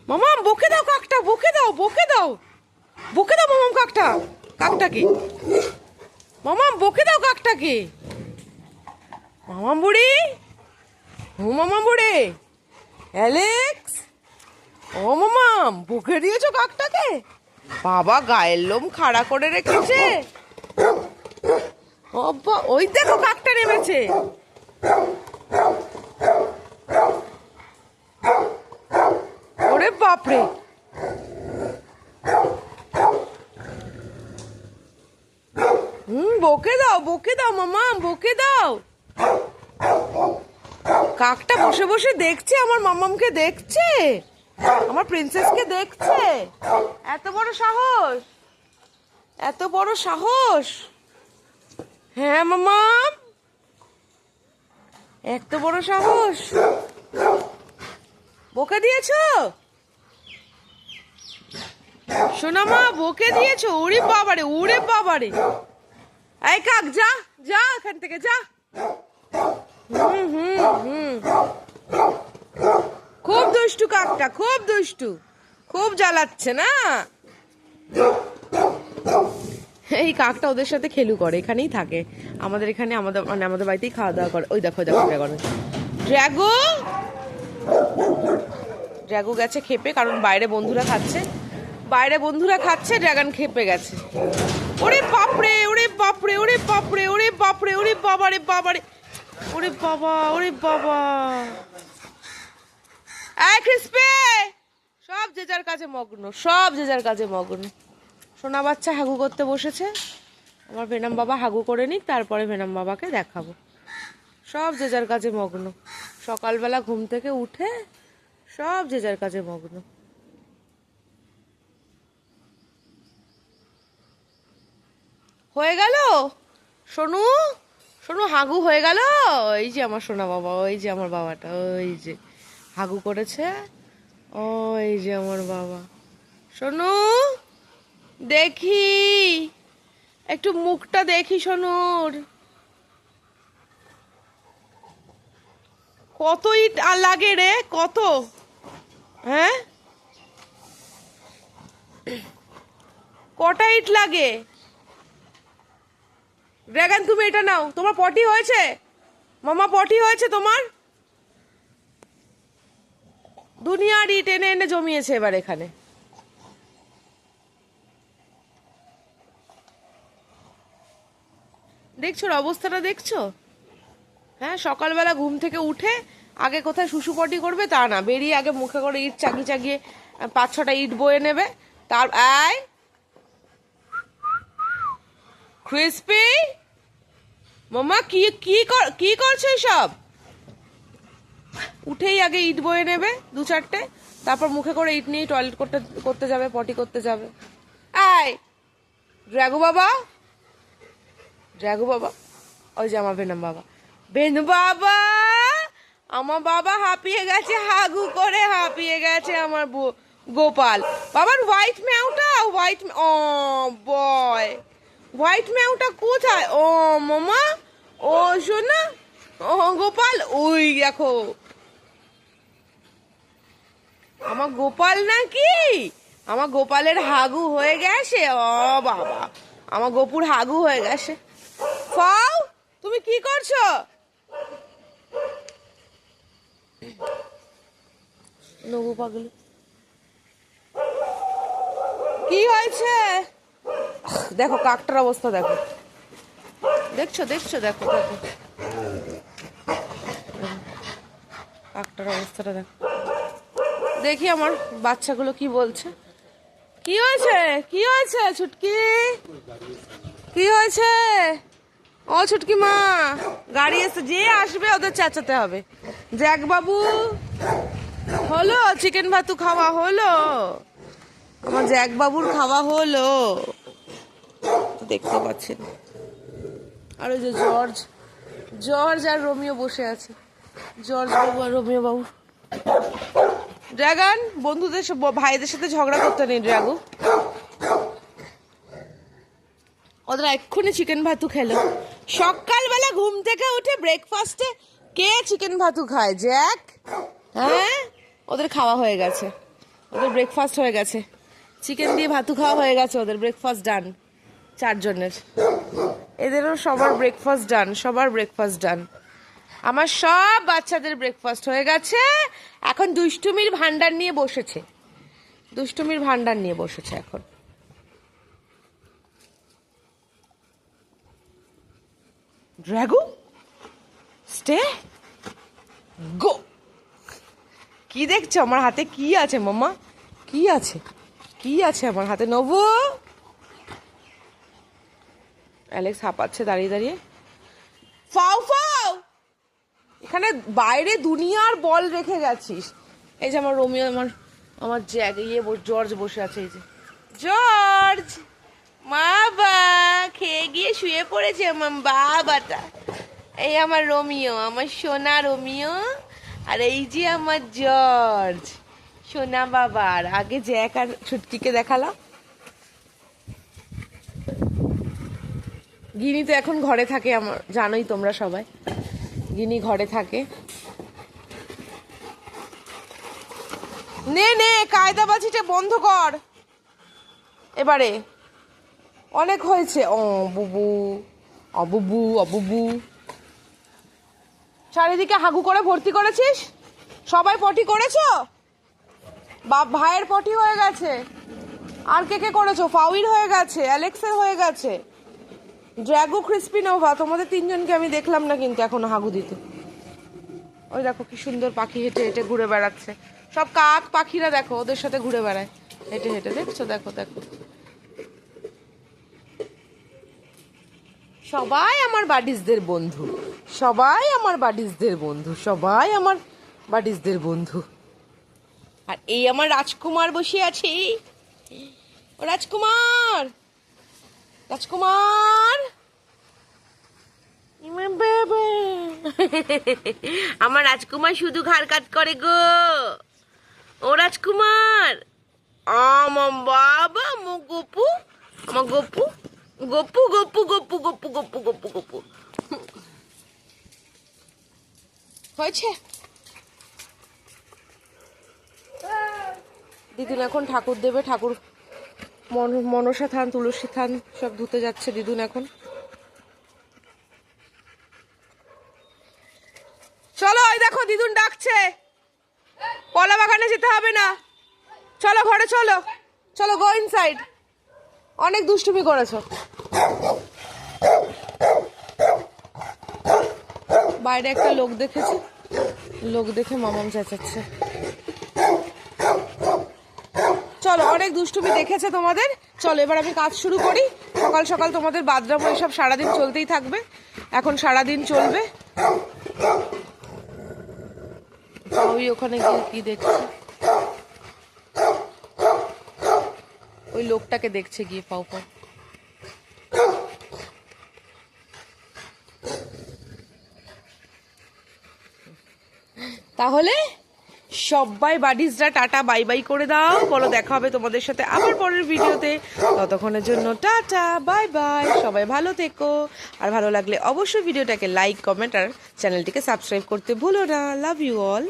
মামাম বকে দাও কাকটা, বকে দাও, বকে দাও, বকে দাও মামাম কাকটা, কাকটাকে মামাম বকে দাও কাকটাকে। মামাম বুড়ি, ও মামাম বুড়ি, অ্যালেক্স, ও মামাম বকে দিয়েছো কাকটাকে? বাবা গায়ের লোম খাড়া করে রেখেছে। বাবা ওই দেখো কাকটা নেমেছে। ওরে বাপরে, বকে দাও, বকে দাও মামাম, বকে দাও। কাকটা বসে বসে দেখছে, আমার মামামকে দেখছে, আমার প্রিন্সেসকে দেখছে। এত বড় সাহস, এত বড় সাহস। হ্যাঁ মামাম, এত বড় সাহস। বকে দিয়েছো সোনা মা, বকে দিয়েছো? ওরে বাবারে, ওরে বাবারে। এই কাক যা, যা এখান থেকে যা। হুম হুম হুম, খুব দুষ্টু কাকটা, খুব দুষ্টু, খুব জ্বালাচ্ছে না। এই কাকটা ওদের সাথে খেলু করে, এখানেই থাকে আমাদের এখানে, আমাদের মানে আমাদের বাড়িতেই খাওয়া দাওয়া করে। ওই দেখো দেখো ড্রাগন, ড্রাগো, ড্রাগো গেছে খেপে, কারণ বাইরে বন্ধুরা খাচ্ছে, বাইরে বন্ধুরা খাচ্ছে, ড্রাগন খেপে গেছে। ওরে বাপরে, ওরে বাপরে, ওরে বাপরে, ওরে বাপরে, ওরে বাবারে বাবারে, ওরে বাবা, ওরে বাবা। এই ক্রিসপি, সব যে যার কাজে মগ্ন, সব যে যার কাজে মগ্ন। সোনা বাচ্চা হাগু করতে বসেছে, আমার ভেনাম বাবা হাগু করে নিক, তারপরে ভেনাম বাবাকে দেখাবো। সব যে যার কাজে মগ্ন, সকালবেলা ঘুম থেকে উঠে সব যে যার কাজে মগ্ন। হয়ে গেল সোনু, সোনু হাগু হয়ে গেল। ওই যে আমার সোনা বাবা, ওই যে আমার বাবাটা, ওই যে হাগু করেছে, ওই যে আমার বাবা। সোনু দেখি, একটু মুখটা দেখি সোনুর। কত ইট আর লাগে রে, কত? হ্যাঁ, কটা ইট লাগে? ড্রাগন তুমি এটা নাও, তোমার পটি হয়েছে মামা, পটি হয়েছে তোমার। দুনিয়ার ইট এনে এনে জমিয়েছে এবার এখানে। দেখছো অবস্থাটা, দেখছো? হ্যাঁ, সকালবেলা ঘুম থেকে উঠে আগে কোথায় শুশু পটি করবে তা না, বেরিয়ে আগে মুখে করে ইট চাগিয়ে চাগিয়ে 5-6টা ইট বয়ে নেবে। তার আয় ক্রিসপি, মামা কি কি কি করছো সব? উঠেই আগে ইট বয়ে নেবে 2-4টে, তারপর মুখে করে ইট নিয়ে টয়লেট করতে করতে যাবে, পটি করতে যাবে। আয় ড্রাগু বাবা, ড্রাগু বাবা, ওই যে আমার ভেনম বাবা, ভেনু বাবা, আমার বাবা হাঁপিয়ে গেছে, হাগু করে হাঁপিয়ে গেছে আমার গোপাল। বাবার হোয়াইট ম্যাওটা, হোয়াইট, ও বয়, হোয়াইট ম্যাওটা কোথায়? ও মামা, ও শোনা, ও গোপাল, ওই দেখো আমার গোপাল নাকি, আমার গোপালের হাগু হয়ে গেছে। ও বাবা, আমার গোপুর হাগু হয়ে গেছে। ফাও, তুমি কি করছো? নবু পাগল, কি হয়েছে? দেখো কাকটার অবস্থা, দেখো, দেখছো দেখছো, দেখো দেখো কাকটার অবস্থাটা দেখো। দেখি আমার বাচ্চাগুলো কি বলছে। কি হয়েছে, কি হয়েছে ছুটকি, কি হয়েছে? ও ছুটকি মা, গাড়ি এসে, যে আসবে ওদের চেঁচাতে হবে। জ্যাক বাবু, হলো চিকেন ভাতু খাওয়া হলো? আমার জ্যাক বাবুর খাওয়া হলো, দেখতে পাচ্ছেন। আর ওই যে জর্জ, জর্জ আর রোমিও বসে আছে, জর্জ বাবু আর রোমিও বাবু। ড্রাগন বন্ধুদের ভাইদের সাথে ঝগড়া করতে নেই ড্রাগু, ওদের এক্ষুনি চিকেন ভাতু খেলো। সকালবেলা ঘুম থেকে উঠে ব্রেকফাস্টে কে চিকেন ভাতু খায়? জ্যাক। হ্যাঁ, ওদের খাওয়া হয়ে গেছে, ওদের ব্রেকফাস্ট হয়ে গেছে, চিকেন দিয়ে ভাতু খাওয়া হয়ে গেছে, ওদের ব্রেকফাস্ট ডান 4 জনের। এদেরও সবার ব্রেকফাস্ট ডান, সবার ব্রেকফাস্ট ডান। আমার সব বাচ্চাদের ব্রেকফাস্ট হয়ে গেছে, এখন দুষ্টুমির ভান্ডার নিয়ে বসেছে, দুষ্টুমির ভান্ডার নিয়ে বসেছে এখন। ড্রাগু স্টে গো। কি দেখছো আমার হাতে? কি আছে মাম্মা? কি আছে? কি আছে আমার হাতে? নবু, অ্যালেক্স হাঁপাচ্ছে দাঁড়িয়ে দাঁড়িয়ে। ফাও ফাও, এখানে বাইরে দুনিয়ার বল রেখে গেছিস। এই যে আমার রোমিও, আমার আমার জর্জ বসে আছে। এই যে জর্জ, বাবা খেয়ে গিয়ে শুয়ে পড়েছে আমার বাবাটা। এই আমার রোমিও, আমার সোনা রোমিও, আর এই যে আমার জর্জ সোনা বাবার। আগে জ্যাক আর ছুটকিকে দেখালাম। গিনি তো এখন ঘরে থাকে, আমার জানোই তোমরা সবাই, গিনি ঘরে থাকে। নে নে কায়দাবাজিটা বন্ধ কর এবারে, অনেক হয়েছে। ও বুবু, অবুবু অবুবু, চারিদিকে হাগু করে ভর্তি করেছিস। সবাই পটি করেছো? বাপ ভাইয়ের পটি হয়ে গেছে। আর কে কে করেছো? ফাউইর হয়ে গেছে, অ্যালেক্সের হয়ে গেছে, ড্রাগো, ক্রিস্পিনোভা, তোমাদের 3 জনকে আমি দেখলাম না কিন্তু এখনো হাগু দিতে। ওই দেখো কি সুন্দর পাখি হেঁটে হেঁটে ঘুরে বেড়াচ্ছে। সব কাক পাখিরা দেখো ওদের সাথে ঘুরে বেড়ায় হেঁটে হেঁটে, দেখছো? দেখো দেখো, সবাই আমার বাডিসদের বন্ধু, সবাই আমার বাডিসদের বন্ধু, সবাই আমার বাডিসদের বন্ধু। আর এই আমার রাজকুমার বসে আছে। ও রাজকুমার, রাজকুমার, আমার রাজকুমার শুধু ঘাড় কাট করে গো। ও রাজকুমার, আমার বাবা, আমার গপু, আমার গপু, গপু গপু গপু গপু গপু গপু গপু। হয়েছে? দিদুন এখন ঠাকুর দেবে, ঠাকুর মনসা থান, তুলসী থান সব ধুতে যাচ্ছে দিদুন এখন। চলো, ওই দেখো দিদুন ডাকছে, কলা বাগানে যেতে হবে না, চলো ঘরে চলো, চলো গো ইনসাইড। অনেক দুষ্টুমি করেছো। বাইরে একটা লোক দেখেছি, লোক দেখে মামাম চেঁচাচ্ছে। চলো, অনেক দুষ্টুমি দেখেছে তোমাদের, চলো এবার আমি কাজ শুরু করি। সকাল সকাল তোমাদের বাদরাম এইসব সারাদিন চলতেই থাকবে, এখন সারাদিন চলবে। ওই ওখানে গিয়ে কি দেখছে, ওই লোকটাকে দেখছে গিয়ে পাও পাও। তাহলে সবাই বাডিসরা টাটা বাই বাই করে দাও, বলো দেখা হবে তোমাদের সাথে আবার পরের ভিডিওতে। ততক্ষণের জন্য টাটা বাই বাই, সবাই ভালো থেকো। আর ভালো লাগলে অবশ্যই ভিডিওটাকে লাইক, কমেন্ট আর চ্যানেলটিকে সাবস্ক্রাইব করতে ভুলো না। Love you all.